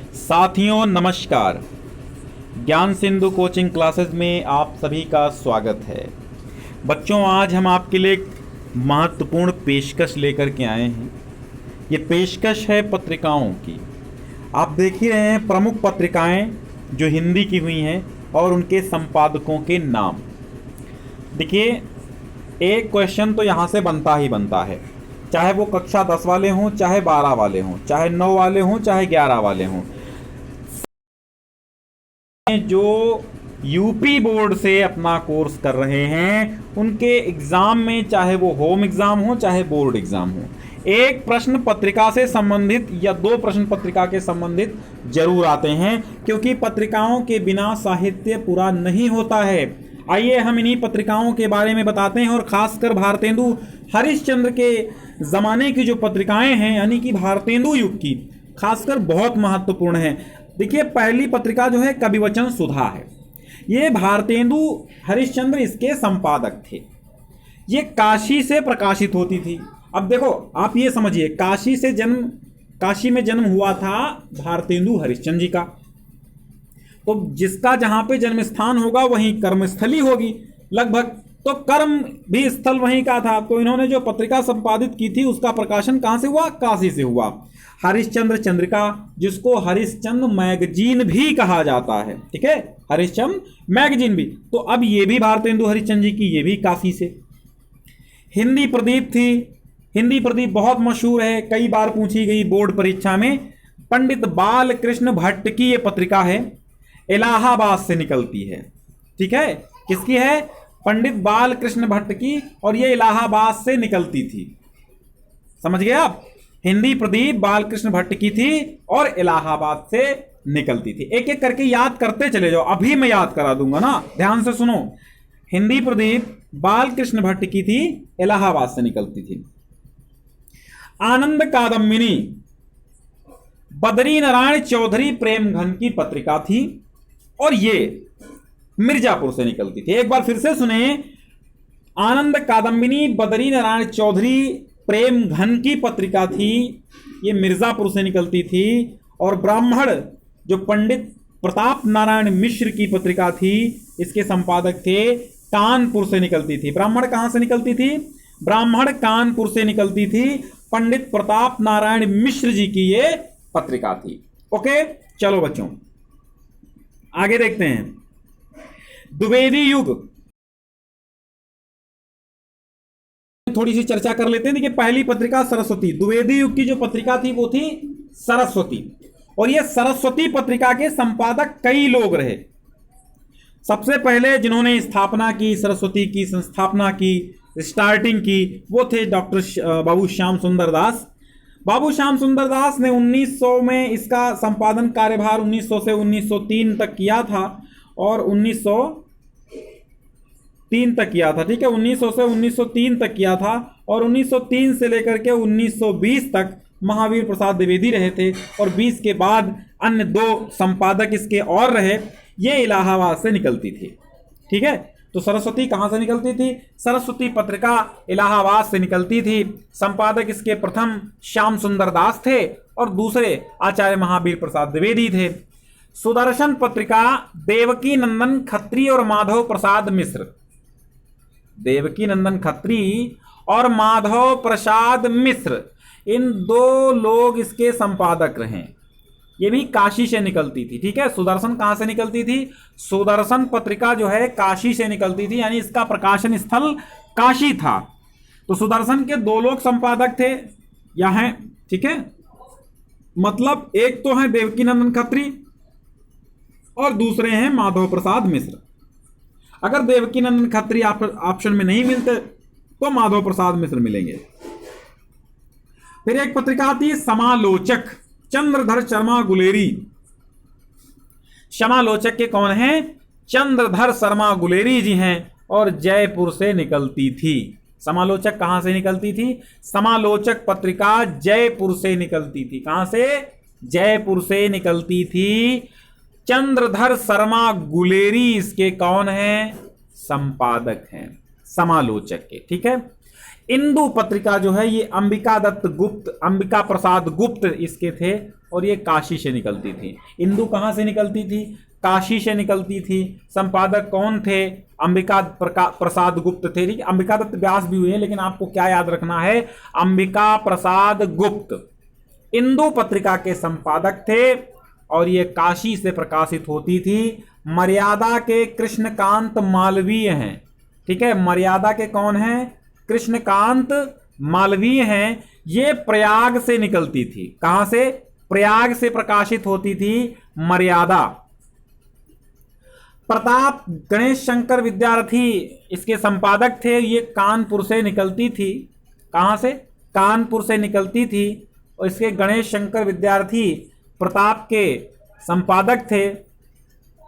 साथियों नमस्कार। ज्ञान सिंधु कोचिंग क्लासेस में आप सभी का स्वागत है। बच्चों, आज हम आपके लिए एक महत्वपूर्ण पेशकश लेकर के आए हैं। ये पेशकश है पत्रिकाओं की। आप देख ही रहे हैं प्रमुख पत्रिकाएं जो हिंदी की हुई हैं और उनके संपादकों के नाम। देखिए, एक क्वेश्चन तो यहाँ से बनता ही बनता है, चाहे वो कक्षा 10 वाले हों, चाहे 12 वाले हों, चाहे 9 वाले हों, चाहे 11 वाले हों। जो यूपी बोर्ड से अपना कोर्स कर रहे हैं उनके एग्जाम में, चाहे वो होम एग्जाम हो चाहे बोर्ड एग्जाम हो, एक प्रश्न पत्रिका से संबंधित या दो प्रश्न पत्रिका के संबंधित जरूर आते हैं, क्योंकि पत्रिकाओं के बिना साहित्य पूरा नहीं होता है। आइए हम इन्हीं पत्रिकाओं के बारे में बताते हैं, और खासकर भारतेंदु हरिश्चंद्र के जमाने की जो पत्रिकाएं हैं, यानी कि भारतेंदु युग की, खासकर बहुत महत्वपूर्ण है। देखिए, पहली पत्रिका जो है कविवचन सुधा है। ये भारतेंदु हरिश्चंद्र इसके संपादक थे। ये काशी से प्रकाशित होती थी। अब देखो, आप ये समझिए, काशी में जन्म हुआ था भारतेंदु हरिश्चंद्र जी का, तो जिसका जहां पे जन्म स्थान होगा वहीं कर्मस्थली होगी लगभग, तो कर्म भी स्थल वहीं का था। तो इन्होंने जो पत्रिका संपादित की थी उसका प्रकाशन कहां से हुआ? काशी से हुआ। हरिश्चंद्र चंद्रिका, जिसको हरिश्चंद्र मैगजीन भी कहा जाता है, ठीक है, हरिश्चंद्र मैगजीन भी। तो अब ये भी भारतेंदु हरिश्चंद्र जी की, ये भी काशी से। हिंदी प्रदीप थी। हिंदी प्रदीप बहुत मशहूर है, कई बार पूछी गई बोर्ड परीक्षा में। पंडित बाल कृष्ण भट्ट की ये पत्रिका है, इलाहाबाद से निकलती है, ठीक है। किसकी है? पंडित बाल कृष्ण भट्ट की, और ये इलाहाबाद से निकलती थी। समझ गए आप? हिंदी प्रदीप बालकृष्ण भट्ट की थी और इलाहाबाद से निकलती थी। एक एक करके याद करते चले जाओ, अभी मैं याद करा दूंगा ना, ध्यान से सुनो। हिंदी प्रदीप बालकृष्ण भट्ट की थी, इलाहाबाद से निकलती थी। आनंद कादम्बिनी बद्री नारायण चौधरी प्रेम घन की पत्रिका थी, और ये मिर्जापुर से निकलती थी। एक बार फिर से सुने, आनंद कादम्बिनी बद्री नारायण चौधरी प्रेम घन की पत्रिका थी, ये मिर्जापुर से निकलती थी। और ब्राह्मण, जो पंडित प्रताप नारायण मिश्र की पत्रिका थी, इसके संपादक थे, कानपुर से निकलती थी। ब्राह्मण कहां से निकलती थी? ब्राह्मण कानपुर से निकलती थी। पंडित प्रताप नारायण मिश्र जी की ये पत्रिका थी। ओके, चलो बच्चों आगे देखते हैं। द्विवेदी युग, थोड़ी सी चर्चा कर लेते हैं। देखिए, पहली पत्रिका सरस्वती, द्विवेदी युग की जो पत्रिका थी वो थी सरस्वती, और ये सरस्वती पत्रिका के संपादक कई लोग रहे। सबसे पहले जिन्होंने स्थापना की, सरस्वती की संस्थापना की, स्टार्टिंग की, वो थे डॉक्टर बाबू श्याम सुंदर दास। बाबू श्याम सुंदर दास ने 1900 में इसका संपादन कार्यभार 1900 से 1903 तक किया था, और 1903 तक किया था, ठीक है, 1900 से 1903 तक किया था, और 1903 से लेकर के 1920 तक महावीर प्रसाद द्विवेदी रहे थे, और 20 के बाद अन्य दो संपादक इसके और रहे। ये इलाहाबाद से निकलती थी, ठीक है। तो सरस्वती कहां से निकलती थी? सरस्वती पत्रिका इलाहाबाद से निकलती थी। संपादक इसके प्रथम श्याम सुंदर दास थे, और दूसरे आचार्य महावीर प्रसाद द्विवेदी थे। सुदर्शन पत्रिका देवकी नंदन खत्री और माधव प्रसाद मिश्र, देवकी नंदन खत्री और माधव प्रसाद मिश्र, इन दो लोग इसके संपादक रहे। ये भी काशी से निकलती थी, ठीक है। सुदर्शन कहां से निकलती थी? सुदर्शन पत्रिका जो है काशी से निकलती थी, यानी इसका प्रकाशन स्थल काशी था। तो सुदर्शन के दो लोग संपादक थे यहां हैं, ठीक है। मतलब एक तो है देवकी नंदन खत्री और दूसरे हैं माधव प्रसाद मिश्र। अगर देवकी नंदन खत्री ऑप्शन में नहीं मिलते तो माधव प्रसाद मिश्र मिलेंगे। फिर एक पत्रिका आती है समालोचक, चंद्रधर शर्मा गुलेरी। समालोचक के कौन हैं? चंद्रधर शर्मा गुलेरी जी हैं, और जयपुर से निकलती थी। समालोचक कहां से निकलती थी? समालोचक पत्रिका जयपुर से निकलती थी। कहां से? जयपुर से निकलती थी। चंद्रधर शर्मा गुलेरी इसके कौन हैं? संपादक हैं समालोचक के, ठीक है। इंदु पत्रिका जो है ये अंबिका प्रसाद गुप्त इसके थे और ये काशी से निकलती थी। इंदु कहाँ से निकलती थी? काशी से निकलती थी। संपादक कौन थे? अंबिका प्रसाद गुप्त थे। ठीक है, अंबिका दत्त व्यास भी हुए, लेकिन आपको क्या याद रखना है? अंबिका प्रसाद गुप्त इंदु पत्रिका के संपादक थे और ये काशी से प्रकाशित होती थी। मर्यादा के कृष्णकांत मालवीय हैं। ठीक है, मर्यादा के कौन हैं? कृष्णकांत मालवीय हैं। ये प्रयाग से निकलती थी। कहां से? प्रयाग से प्रकाशित होती थी मर्यादा। प्रताप गणेश शंकर विद्यार्थी इसके संपादक थे। ये कानपुर से निकलती थी। कहां से? कानपुर से निकलती थी। और इसके गणेश शंकर विद्यार्थी प्रताप के संपादक थे।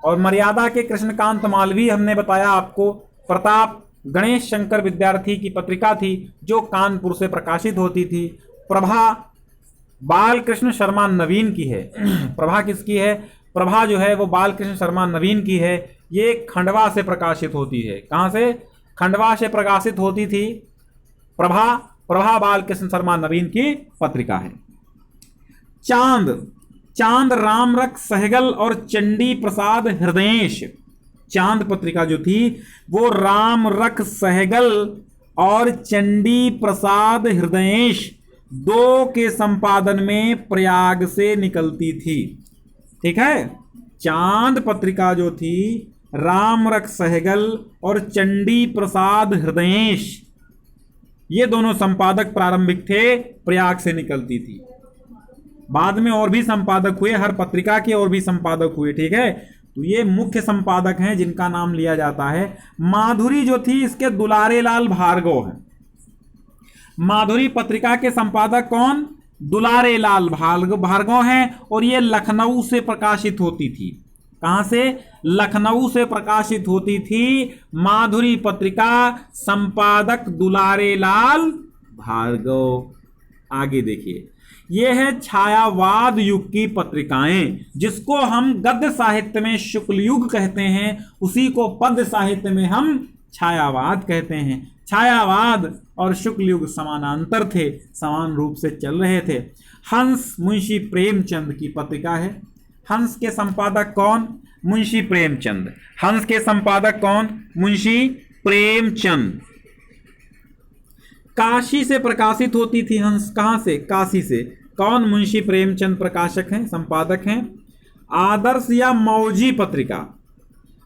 और मर्यादा के कृष्णकांत मालवीय हमने बताया आपको। प्रताप गणेश शंकर विद्यार्थी की पत्रिका थी जो कानपुर से प्रकाशित होती थी। प्रभा बालकृष्ण शर्मा नवीन की है। प्रभा किसकी है? प्रभा जो है वो बालकृष्ण शर्मा नवीन की है। ये खंडवा से प्रकाशित होती है। कहाँ से? खंडवा से प्रकाशित होती थी प्रभा बालकृष्ण शर्मा नवीन की पत्रिका है। चांद रामरख सहगल और चंडी प्रसाद हृदयेश। चांद पत्रिका जो थी वो रामरख सहगल और चंडी प्रसाद हृदयेश दो के संपादन में प्रयाग से निकलती थी। ठीक है, चांद पत्रिका जो थी रामरख सहगल और चंडी प्रसाद हृदयेश ये दोनों संपादक प्रारंभिक थे, प्रयाग से निकलती थी। बाद में और भी संपादक हुए, हर पत्रिका के और भी संपादक हुए। ठीक है, तो ये मुख्य संपादक हैं जिनका नाम लिया जाता है। माधुरी जो थी इसके दुलारे लाल भार्गव हैं। माधुरी पत्रिका के संपादक कौन? दुलारे लाल भार्गव हैं। और ये लखनऊ से प्रकाशित होती थी। कहां से? लखनऊ से प्रकाशित होती थी माधुरी पत्रिका। संपादक दुलारे लाल भार्गव। आगे देखिए, ये है छायावाद युग की पत्रिकाएं, जिसको हम गद्य साहित्य में शुक्ल युग कहते हैं, उसी को पद्य साहित्य में हम छायावाद कहते हैं। छायावाद और शुक्ल युग समानांतर थे, समान रूप से चल रहे थे। हंस मुंशी प्रेमचंद की पत्रिका है। हंस के संपादक कौन? मुंशी प्रेमचंद। हंस के संपादक कौन? मुंशी प्रेमचंद। काशी से प्रकाशित होती थी हंस। कहां से? काशी से। कौन? मुंशी प्रेमचंद प्रकाशक हैं, संपादक हैं। आदर्श या मौजी पत्रिका।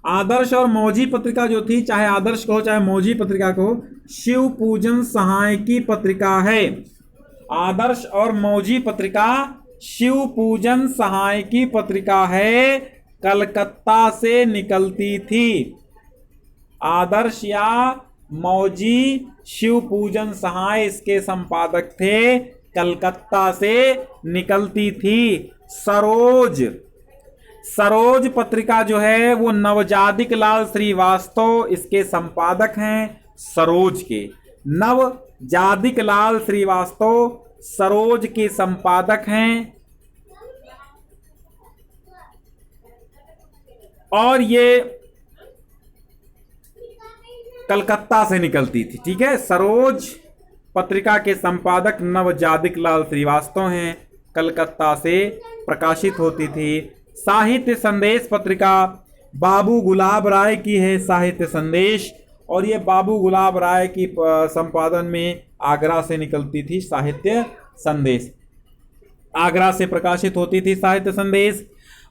आदर्श और मौजी पत्रिका जो थी, चाहे आदर्श कहो चाहे मौजी पत्रिका कहो, शिव पूजन सहाय की पत्रिका है। आदर्श और मौजी पत्रिका शिव पूजन सहाय की पत्रिका है, कलकत्ता से निकलती थी। आदर्श या मौजी शिव पूजन सहाय इसके संपादक थे, कलकत्ता से निकलती थी। सरोज पत्रिका जो है वो नवजादिक लाल श्रीवास्तव इसके संपादक हैं। सरोज के नवजादिक लाल श्रीवास्तव सरोज के संपादक हैं। और ये कलकत्ता से निकलती थी। ठीक है, सरोज पत्रिका के संपादक नवजादिक लाल श्रीवास्तव हैं, कलकत्ता से प्रकाशित होती थी। साहित्य संदेश पत्रिका बाबू गुलाब राय की है। साहित्य संदेश, और ये बाबू गुलाब राय की संपादन में आगरा से निकलती थी। साहित्य संदेश आगरा से प्रकाशित होती थी। साहित्य संदेश,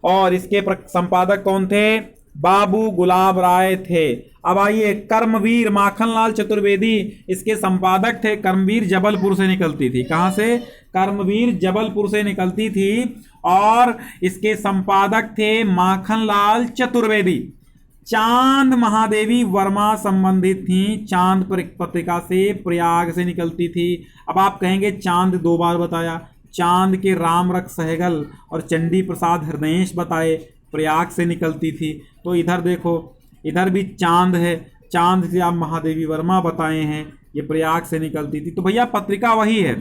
और इसके संपादक कौन थे? बाबू गुलाब राय थे। अब आइए, कर्मवीर माखनलाल चतुर्वेदी इसके संपादक थे। कर्मवीर जबलपुर से निकलती थी। कहां से? कर्मवीर जबलपुर से निकलती थी, और इसके संपादक थे माखनलाल चतुर्वेदी। चांद महादेवी वर्मा संबंधित थी। चांद पत्रिका से प्रयाग से निकलती थी। अब आप कहेंगे चांद दो बार बताया। चांद के रामरख सहगल और चंडी प्रसाद हृदयेश बताए, प्रयाग से निकलती थी। तो इधर देखो, इधर भी चांद है। चांद से आप महादेवी वर्मा बताए हैं, ये प्रयाग से निकलती थी। तो भैया पत्रिका वही है,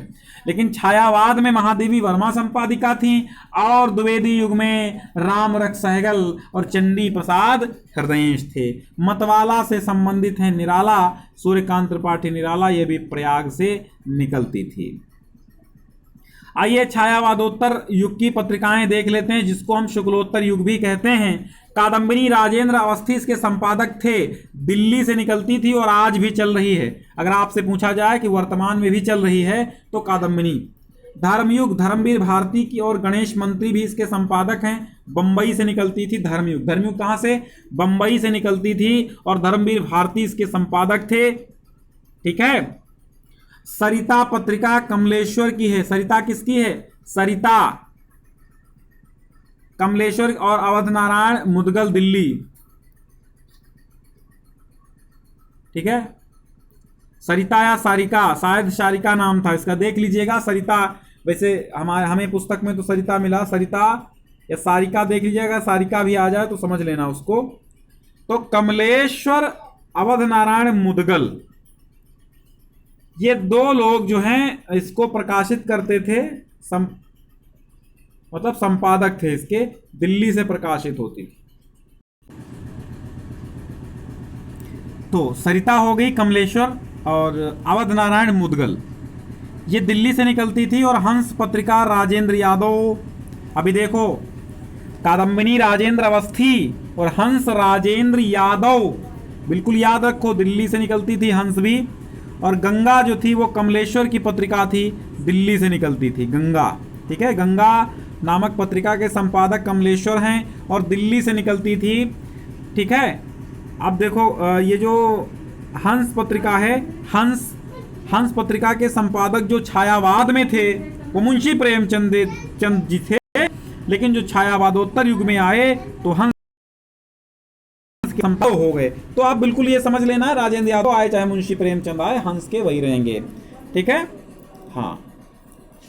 लेकिन छायावाद में महादेवी वर्मा संपादिका थी, और द्विवेदी युग में रामरख सहगल और चंडी प्रसाद हृदयेश थे। मतवाला से संबंधित है निराला, सूर्यकांत त्रिपाठी निराला, ये भी प्रयाग से निकलती थी। आइए छायावादोत्तर युग की पत्रिकाएं देख लेते हैं, जिसको हम शुक्लोत्तर युग भी कहते हैं। कादम्बिनी राजेंद्र अवस्थी इसके संपादक थे। दिल्ली से निकलती थी और आज भी चल रही है। अगर आपसे पूछा जाए कि वर्तमान में भी चल रही है तो कादम्बिनी। धर्मयुग धर्मवीर भारती की और गणेश मंत्री भी इसके संपादक हैं। बंबई से निकलती थी धर्मयुग। धर्मयुग कहां से? बंबई से निकलती थी और धर्मवीर भारती इसके संपादक थे। ठीक है। सरिता पत्रिका कमलेश्वर की है। सरिता किसकी है? सरिता कमलेश्वर और अवध नारायण मुदगल दिल्ली। ठीक है। सरिता या सारिका, शायद सारिका नाम था इसका, देख लीजिएगा। सरिता वैसे हमें पुस्तक में तो सरिता मिला, सरिता या सारिका देख लीजिएगा। सारिका भी आ जाए तो समझ लेना उसको। तो कमलेश्वर अवध नारायण मुदगल, ये दो लोग जो हैं इसको प्रकाशित करते थे। मतलब संपादक थे इसके, दिल्ली से प्रकाशित होती थी। तो सरिता हो गई, कमलेश्वर और अवध नारायण मुदगल, ये दिल्ली से निकलती थी। और हंस पत्रिका राजेंद्र यादव। अभी देखो, कादम्बिनी राजेंद्र अवस्थी और हंस राजेंद्र यादव, बिल्कुल याद रखो, दिल्ली से निकलती थी हंस भी। और गंगा जो थी वो कमलेश्वर की पत्रिका थी, दिल्ली से निकलती थी गंगा। ठीक है। गंगा नामक पत्रिका के संपादक कमलेश्वर हैं और दिल्ली से निकलती थी। ठीक है। अब देखो, ये जो हंस पत्रिका है, हंस पत्रिका के संपादक जो छायावाद में थे वो मुंशी प्रेमचंद जी थे। लेकिन जो छायावादोत्तर युग में आए तो हंस संभव हो गए। तो आप बिल्कुल ये समझ लेना, राजेंद्र यादव आए चाहे मुंशी प्रेमचंद आए, हंस के वही रहेंगे। ठीक है। हाँ,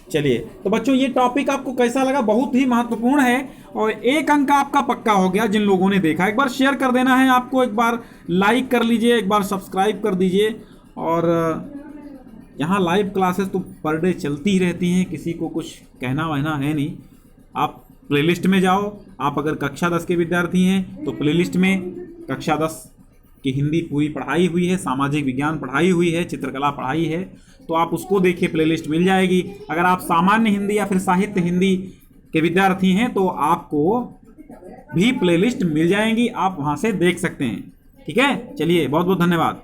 चलिए। तो बच्चों, ये टॉपिक आपको कैसा लगा? बहुत ही महत्वपूर्ण है और 1 अंक आपका पक्का हो गया जिन लोगों ने देखा। एक बार शेयर कर देना है आपको, एक बार लाइक कर लीजिए, एक बार सब्सक्राइब कर दीजिए। और यहाँ लाइव क्लासेस तो पर डे चलती ही रहती हैं, किसी को कुछ कहना वहना है नहीं। आप प्लेलिस्ट में जाओ। आप अगर कक्षा 10 के विद्यार्थी हैं तो प्लेलिस्ट में कक्षा 10 की हिंदी पूरी पढ़ाई हुई है, सामाजिक विज्ञान पढ़ाई हुई है, चित्रकला पढ़ाई है, तो आप उसको देखिए, प्लेलिस्ट मिल जाएगी। अगर आप सामान्य हिंदी या फिर साहित्य हिंदी के विद्यार्थी हैं तो आपको भी प्लेलिस्ट मिल जाएंगी, आप वहां से देख सकते हैं। ठीक है। चलिए, बहुत बहुत धन्यवाद।